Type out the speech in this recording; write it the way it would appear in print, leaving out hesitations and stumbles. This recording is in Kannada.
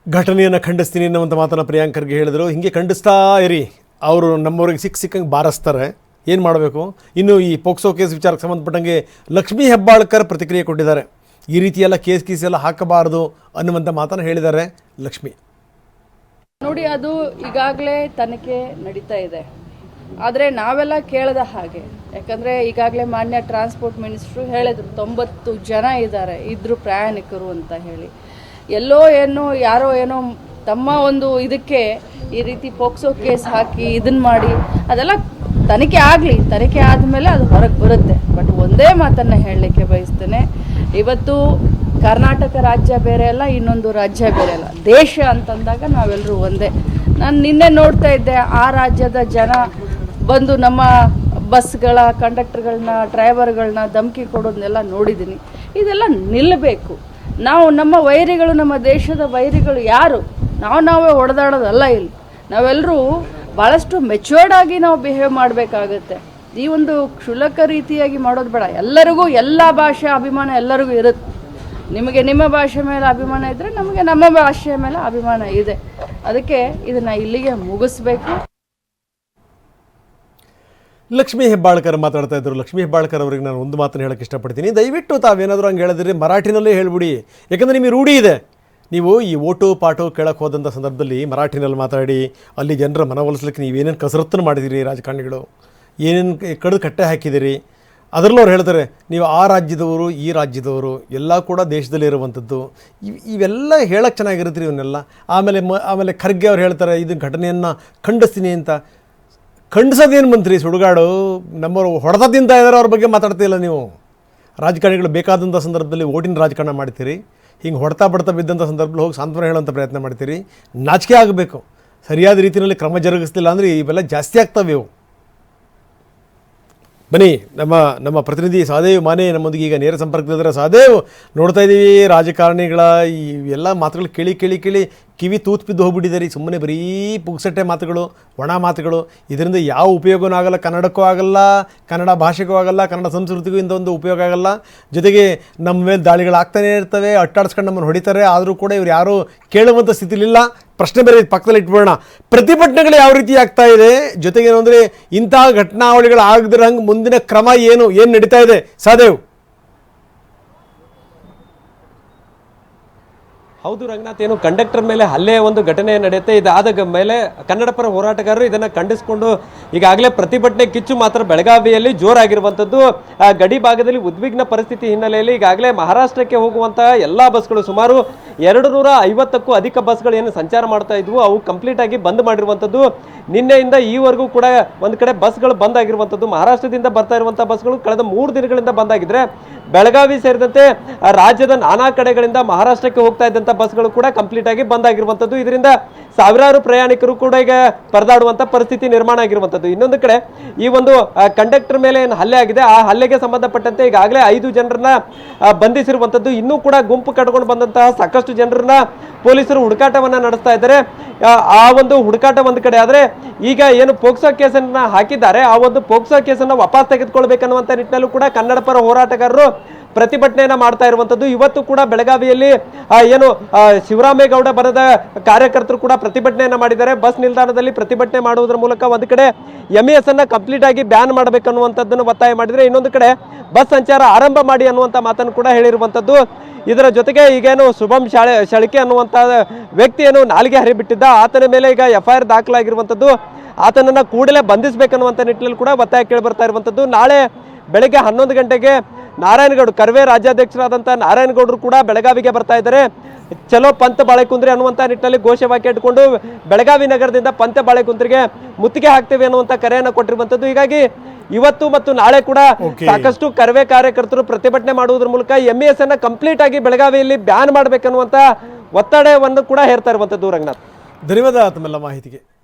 ಘಟನೆಯನ್ನು ಖಂಡಿಸ್ತೀನಿ ಅನ್ನುವಂಥ ಮಾತನ್ನು ಪ್ರಿಯಾಂಕರ್ಗೆ ಹೇಳಿದರು. ಹೀಗೆ ಖಂಡಿಸ್ತಾ ಇರಿ, ಅವರು ನಮ್ಮವ್ರಿಗೆ ಸಿಕ್ಕಂಗೆ ಬಾರಿಸ್ತಾರೆ, ಏನು ಮಾಡಬೇಕು. ಇನ್ನು ಈ ಪೋಕ್ಸೋ ಕೇಸ್ ವಿಚಾರಕ್ಕೆ ಸಂಬಂಧಪಟ್ಟಂಗೆ ಲಕ್ಷ್ಮೀ ಹೆಬ್ಬಾಳ್ಕರ್ ಪ್ರತಿಕ್ರಿಯೆ ಕೊಟ್ಟಿದ್ದಾರೆ. ಈ ರೀತಿಯೆಲ್ಲ ಕೇಸ್ ಎಲ್ಲ ಹಾಕಬಾರದು ಅನ್ನುವಂಥ ಮಾತನ್ನು ಹೇಳಿದ್ದಾರೆ ಲಕ್ಷ್ಮಿ. ನೋಡಿ, ಅದು ಈಗಾಗಲೇ ತನಿಖೆ ನಡೀತಾ ಇದೆ. ಆದರೆ ನಾವೆಲ್ಲ ಕೇಳದ ಹಾಗೆ, ಯಾಕಂದರೆ ಈಗಾಗಲೇ ಮಾನ್ಯ ಟ್ರಾನ್ಸ್ಪೋರ್ಟ್ ಮಿನಿಸ್ಟ್ರು ಹೇಳಿದ್ರು 90 ಜನ ಇದ್ರು ಪ್ರಯಾಣಿಕರು ಅಂತ ಹೇಳಿ. ಎಲ್ಲೋ ಏನೋ ಯಾರೋ ಏನೋ ತಮ್ಮ ಒಂದು ಇದಕ್ಕೆ ಈ ರೀತಿ ಪೋಕ್ಸೋ ಕೇಸ್ ಹಾಕಿ ಇದನ್ನ ಮಾಡಿ, ಅದೆಲ್ಲ ತನಿಖೆ ಆಗಲಿ, ತನಿಖೆ ಆದಮೇಲೆ ಅದು ಹೊರಗೆ ಬರುತ್ತೆ. ಬಟ್ ಒಂದೇ ಮಾತನ್ನು ಹೇಳಲಿಕ್ಕೆ ಬಯಸ್ತೇನೆ, ಇವತ್ತು ಕರ್ನಾಟಕ ರಾಜ್ಯ ಬೇರೆ ಅಲ್ಲ, ಇನ್ನೊಂದು ರಾಜ್ಯ ಬೇರೆ ಅಲ್ಲ, ದೇಶ ಅಂತಂದಾಗ ನಾವೆಲ್ಲರೂ ಒಂದೇ. ನಾನು ನಿನ್ನೆ ನೋಡ್ತಾ ಇದ್ದೆ, ಆ ರಾಜ್ಯದ ಜನ ಬಂದು ನಮ್ಮ ಬಸ್ಗಳ ಕಂಡಕ್ಟರ್ಗಳನ್ನ ಡ್ರೈವರ್ಗಳನ್ನ ಧಮಕಿ ಕೊಡೋದನ್ನೆಲ್ಲ ನೋಡಿದ್ದೀನಿ. ಇದೆಲ್ಲ ನಿಲ್ಲಬೇಕು. ನಾವು ನಮ್ಮ ವೈರಿಗಳು, ನಮ್ಮ ದೇಶದ ವೈರಿಗಳು ಯಾರು? ನಾವೇ ಹೊಡೆದಾಡೋದಲ್ಲ. ಇಲ್ಲಿ ನಾವೆಲ್ಲರೂ ಭಾಳಷ್ಟು ಮೆಚ್ಯೂರ್ಡ್ ಆಗಿ ನಾವು ಬಿಹೇವ್ ಮಾಡಬೇಕಾಗತ್ತೆ. ಈ ಒಂದು ಕ್ಷುಲ್ಲಕ ರೀತಿಯಾಗಿ ಮಾಡೋದು ಬೇಡ. ಎಲ್ಲರಿಗೂ ಎಲ್ಲ ಭಾಷೆ ಅಭಿಮಾನ ಎಲ್ಲರಿಗೂ ಇರುತ್ತೆ. ನಿಮಗೆ ನಿಮ್ಮ ಭಾಷೆ ಮೇಲೆ ಅಭಿಮಾನ ಇದ್ದರೆ ನಮಗೆ ನಮ್ಮ ಭಾಷೆಯ ಮೇಲೆ ಅಭಿಮಾನ ಇದೆ. ಅದಕ್ಕೆ ಇದನ್ನು ಇಲ್ಲಿಗೆ ಮುಗಿಸ್ಬೇಕು. ಲಕ್ಷ್ಮೀ ಹೆಬ್ಬಾಳ್ಕರ್ ಮಾತಾಡ್ತಾ ಇದ್ದರು. ಲಕ್ಷ್ಮೀ ಹೆಬ್ಬಾಳ್ಕರ್ ಅವರಿಗೆ ನಾನು ಒಂದು ಮಾತನ್ನು ಹೇಳೋಕ್ಕೆ ಇಷ್ಟಪಡ್ತೀನಿ. ದಯವಿಟ್ಟು ತಾವೇನಾದರೂ ಹಂಗೆ ಹೇಳಿದ್ರೆ ಮರಾಠಿನಲ್ಲೇ ಹೇಳ್ಬಿಡಿ. ಯಾಕಂದರೆ ನಿಮಗೆ ರೂಢಿ ಇದೆ. ನೀವು ಈ ಓಟು ಪಾಟು ಕೇಳಕ್ಕೆ ಹೋದಂಥ ಸಂದರ್ಭದಲ್ಲಿ ಮರಾಠಿನಲ್ಲಿ ಮಾತಾಡಿ ಅಲ್ಲಿ ಜನರ ಮನವೊಲಿಸ್ಲಿಕ್ಕೆ ನೀವೇನೇನು ಕಸರತ್ತನ್ನು ಮಾಡಿದಿರಿ, ರಾಜಕಾರಣಿಗಳು ಏನೇನು ಕಡಿದು ಕಟ್ಟೆ ಹಾಕಿದಿರಿ. ಅದರಲ್ಲೂ ಅವ್ರು ಹೇಳ್ತಾರೆ ನೀವು ಆ ರಾಜ್ಯದವರು ಈ ರಾಜ್ಯದವರು ಎಲ್ಲ ಕೂಡ ದೇಶದಲ್ಲಿ ಇರುವಂಥದ್ದು. ಇವೆಲ್ಲ ಹೇಳಕ್ಕೆ ಚೆನ್ನಾಗಿರುತ್ತೆ ಇವನ್ನೆಲ್ಲ. ಆಮೇಲೆ ಖರ್ಗೆ ಅವ್ರು ಹೇಳ್ತಾರೆ ಇದನ್ನು ಘಟನೆಯನ್ನು ಖಂಡಿಸ್ತೀನಿ ಅಂತ. ಖಂಡಿಸೋದೇನು ಮಂತ್ರಿ, ಸುಡುಗಾಡು ನಮ್ಮವರು ಹೊಡೆತ ತಿಂತಾ ಇದ್ದಾರೆ, ಅವ್ರ ಬಗ್ಗೆ ಮಾತಾಡ್ತಿಲ್ಲ ನೀವು. ರಾಜಕಾರಣಿಗಳು ಬೇಕಾದಂಥ ಸಂದರ್ಭದಲ್ಲಿ ಓಟಿನ ರಾಜಕಾರಣ ಮಾಡ್ತೀರಿ, ಹಿಂಗೆ ಹೊಡೆತ ಬಡ್ತಾ ಬಿದ್ದಂಥ ಸಂದರ್ಭದಲ್ಲಿ ಹೋಗಿ ಸಾಂತ್ವನ ಹೇಳೋಂಥ ಪ್ರಯತ್ನ ಮಾಡ್ತೀರಿ. ನಾಚಿಕೆ ಆಗಬೇಕು. ಸರಿಯಾದ ರೀತಿಯಲ್ಲಿ ಕ್ರಮ ಜರುಗಿಸ್ತಿಲ್ಲ ಅಂದರೆ ಇವೆಲ್ಲ ಜಾಸ್ತಿ ಆಗ್ತವೆ ಇವು. ಬನ್ನಿ, ನಮ್ಮ ಪ್ರತಿನಿಧಿ ಸಹದೇವ್ ಮಾನೆ ನಮ್ಮೊಂದಿಗೆ ಈಗ ನೇರ ಸಂಪರ್ಕದಿದ್ದಾರೆ. ಸಹದೇವ್, ನೋಡ್ತಾ ಇದ್ದೀವಿ ರಾಜಕಾರಣಿಗಳ ಈ ಎಲ್ಲ ಮಾತುಗಳು ಕೇಳಿ ಕಿವಿ ತೂತು ಬಿದ್ದು ಹೋಗ್ಬಿಟ್ಟಿದ್ದಾರೆ. ಸುಮ್ಮನೆ ಬರೀ ಪುಗ್ಸಟ್ಟೆ ಮಾತುಗಳು, ಒಣ ಮಾತುಗಳು. ಇದರಿಂದ ಯಾವ ಉಪಯೋಗವೂ ಆಗಲ್ಲ, ಕನ್ನಡಕ್ಕೂ ಆಗಲ್ಲ, ಕನ್ನಡ ಭಾಷೆಗೂ ಆಗಲ್ಲ, ಕನ್ನಡ ಸಂಸ್ಕೃತಿಗೂ ಇಂಥ ಒಂದು ಉಪಯೋಗ ಆಗಲ್ಲ. ಜೊತೆಗೆ ನಮ್ಮ ಮೇಲೆ ದಾಳಿಗಳಾಗ್ತಾನೆ ಇರ್ತವೆ, ಅಟ್ಟಾಡ್ಸ್ಕೊಂಡು ನಮ್ಮನ್ನು ಹೊಡಿತಾರೆ. ಆದರೂ ಕೂಡ ಇವ್ರು ಯಾರೂ ಕೇಳುವಂಥ ಸ್ಥಿತಿಲಿಲ್ಲ. ಪ್ರಶ್ನೆ ಬೇರೆ ಪಕ್ಕದಲ್ಲಿ ಇಟ್ಬಿಡೋಣ. ಪ್ರತಿಭಟನೆಗಳು ಯಾವ ರೀತಿ ಆಗ್ತಾ ಇದೆ, ಜೊತೆಗೆ ಏನು ಅಂದರೆ ಇಂತಹ ಘಟನಾವಳಿಗಳು ಆಗದಿರಂಗೆ ಮುಂದಿನ ಕ್ರಮ ಏನು ನಡೀತಾ ಇದೆ ಸಹದೇವ್? ಹೌದು ರಂಗನಾಥ್, ಏನು ಕಂಡಕ್ಟರ್ ಮೇಲೆ ಹಲ್ಲೆ ಒಂದು ಘಟನೆ ನಡೆಯುತ್ತೆ. ಇದಾದ ಮೇಲೆ ಕನ್ನಡ ಪರ ಹೋರಾಟಗಾರರು ಇದನ್ನು ಖಂಡಿಸಿಕೊಂಡು ಈಗಾಗಲೇ ಪ್ರತಿಭಟನೆ ಕಿಚ್ಚು ಮಾತ್ರ ಬೆಳಗಾವಿಯಲ್ಲಿ ಜೋರಾಗಿರುವಂಥದ್ದು. ಗಡಿ ಭಾಗದಲ್ಲಿ ಉದ್ವಿಗ್ನ ಪರಿಸ್ಥಿತಿ ಹಿನ್ನೆಲೆಯಲ್ಲಿ ಈಗಾಗಲೇ ಮಹಾರಾಷ್ಟ್ರಕ್ಕೆ ಹೋಗುವಂತಹ ಎಲ್ಲ ಬಸ್ಗಳು ಸುಮಾರು 250ಕ್ಕೂ ಅಧಿಕ ಬಸ್ಗಳು ಏನು ಸಂಚಾರ ಮಾಡ್ತಾ ಇದ್ವು, ಅವು ಕಂಪ್ಲೀಟ್ ಆಗಿ ಬಂದ್ ಮಾಡಿರುವಂಥದ್ದು. ನಿನ್ನೆಯಿಂದ ಈವರೆಗೂ ಕೂಡ ಒಂದು ಕಡೆ ಬಸ್ಗಳು ಬಂದ್ ಆಗಿರುವಂಥದ್ದು. ಮಹಾರಾಷ್ಟ್ರದಿಂದ ಬರ್ತಾ ಇರುವಂತಹ ಬಸ್ಗಳು ಕಳೆದ 3 ದಿನಗಳಿಂದ ಬಂದ್ ಆಗಿದ್ರೆ, ಬೆಳಗಾವಿ ಸೇರಿದಂತೆ ರಾಜ್ಯದ ನಾನಾ ಕಡೆಗಳಿಂದ ಮಹಾರಾಷ್ಟ್ರಕ್ಕೆ ಹೋಗ್ತಾ ಇದ್ದಂಥ ಬಸ್ಗಳು ಕೂಡ ಕಂಪ್ಲೀಟ್ ಆಗಿ ಬಂದ್ ಆಗಿರುವಂಥದ್ದು. ಇದರಿಂದ ಸಾವಿರಾರು ಪ್ರಯಾಣಿಕರು ಕೂಡ ಈಗ ಪರದಾಡುವಂಥ ಪರಿಸ್ಥಿತಿ ನಿರ್ಮಾಣ ಆಗಿರುವಂಥದ್ದು. ಇನ್ನೊಂದು ಕಡೆ ಈ ಒಂದು ಕಂಡಕ್ಟರ್ ಮೇಲೆ ಏನು ಹಲ್ಲೆ ಆಗಿದೆ, ಆ ಹಲ್ಲೆಗೆ ಸಂಬಂಧಪಟ್ಟಂತೆ ಈಗಾಗಲೇ 5 ಜನರನ್ನ ಬಂಧಿಸಿರುವಂಥದ್ದು. ಇನ್ನೂ ಕೂಡ ಗುಂಪು ಕಟ್ಕೊಂಡು ಬಂದಂತಹ ಸಾಕಷ್ಟು ಜನರನ್ನ ಪೊಲೀಸರು ಹುಡುಕಾಟವನ್ನ ನಡೆಸ್ತಾ ಇದ್ದಾರೆ. ಆ ಒಂದು ಹುಡುಕಾಟ ಒಂದು ಕಡೆ ಆದರೆ, ಈಗ ಏನು ಪೋಕ್ಸೋ ಕೇಸನ್ನ ಹಾಕಿದ್ದಾರೆ, ಆ ಒಂದು ಪೋಕ್ಸೋ ಕೇಸನ್ನ ವಾಪಸ್ ತೆಗೆದುಕೊಳ್ಬೇಕನ್ನುವಂಥ ನಿಟ್ಟಿನಲ್ಲೂ ಕೂಡ ಕನ್ನಡ ಪರ ಹೋರಾಟಗಾರರು ಪ್ರತಿಭಟನೆಯನ್ನ ಮಾಡ್ತಾ ಇರುವಂಥದ್ದು. ಇವತ್ತು ಕೂಡ ಬೆಳಗಾವಿಯಲ್ಲಿ ಏನು ಶಿವರಾಮೇಗೌಡ ಬರದ ಕಾರ್ಯಕರ್ತರು ಕೂಡ ಪ್ರತಿಭಟನೆಯನ್ನ ಮಾಡಿದ್ದಾರೆ. ಬಸ್ ನಿಲ್ದಾಣದಲ್ಲಿ ಪ್ರತಿಭಟನೆ ಮಾಡುವುದರ ಮೂಲಕ ಒಂದು ಕಡೆ MES ಅನ್ನ ಕಂಪ್ಲೀಟ್ ಆಗಿ ಬ್ಯಾನ್ ಮಾಡಬೇಕನ್ನುವಂಥದ್ದನ್ನು ಒತ್ತಾಯ ಮಾಡಿದರೆ, ಇನ್ನೊಂದು ಕಡೆ ಬಸ್ ಸಂಚಾರ ಆರಂಭ ಮಾಡಿ ಅನ್ನುವಂಥ ಮಾತನ್ನು ಕೂಡ ಹೇಳಿರುವಂಥದ್ದು. ಇದರ ಜೊತೆಗೆ ಈಗೇನು ಶುಭಂ ಶಳಿಕೆ ಅನ್ನುವಂಥ ವ್ಯಕ್ತಿಯನ್ನು ನಾಲಿಗೆ ಹರಿಬಿಟ್ಟಿದ್ದ, ಆತನ ಮೇಲೆ ಈಗ FIR ದಾಖಲಾಗಿರುವಂಥದ್ದು. ಆತನನ್ನು ಕೂಡಲೇ ಬಂಧಿಸಬೇಕನ್ನುವಂಥ ನಿಟ್ಟಿನಲ್ಲಿ ಕೂಡ ಒತ್ತಾಯ ಕೇಳಿ ಬರ್ತಾ ಇರುವಂಥದ್ದು. ನಾಳೆ ಬೆಳಗ್ಗೆ 11 ಗಂಟೆಗೆ ನಾರಾಯಣಗೌಡ, ಕರ್ವೆ ರಾಜ್ಯಾಧ್ಯಕ್ಷರಾದಂಥ ನಾರಾಯಣಗೌಡರು ಕೂಡ ಬೆಳಗಾವಿಗೆ ಬರ್ತಾ ಇದ್ದಾರೆ. ಚಲೋ ಪಂತ ಬಾಳೆಕುಂದ್ರಿ ಅನ್ನುವಂಥ ನಿಟ್ಟಿನಲ್ಲಿ ಘೋಷವಾಕ್ಯ ಇಟ್ಟುಕೊಂಡು ಬೆಳಗಾವಿ ನಗರದಿಂದ ಪಂತ ಬಾಳೆಕುಂದ್ರಿಗೆ ಮುತ್ತಿಗೆ ಹಾಕ್ತೇವೆ ಅನ್ನುವಂಥ ಕರೆಯನ್ನು ಕೊಟ್ಟಿರುವಂಥದ್ದು. ಹೀಗಾಗಿ ಇವತ್ತು ಮತ್ತು ನಾಳೆ ಕೂಡ ಸಾಕಷ್ಟು ಕರ್ವೆ ಕಾರ್ಯಕರ್ತರು ಪ್ರತಿಭಟನೆ ಮಾಡುವುದರ ಮೂಲಕ MES ಅನ್ನ ಕಂಪ್ಲೀಟ್ ಆಗಿ ಬೆಳಗಾವಿಯಲ್ಲಿ ಬ್ಯಾನ್ ಮಾಡಬೇಕನ್ನುವಂಥ ಒತ್ತಡವನ್ನು ಕೂಡ ಹೇರ್ತಾ ಇರುವಂಥದ್ದು. ರಂಗನಾಥ್, ಧನ್ಯವಾದ ತಮ್ಮೆಲ್ಲ ಮಾಹಿತಿಗೆ.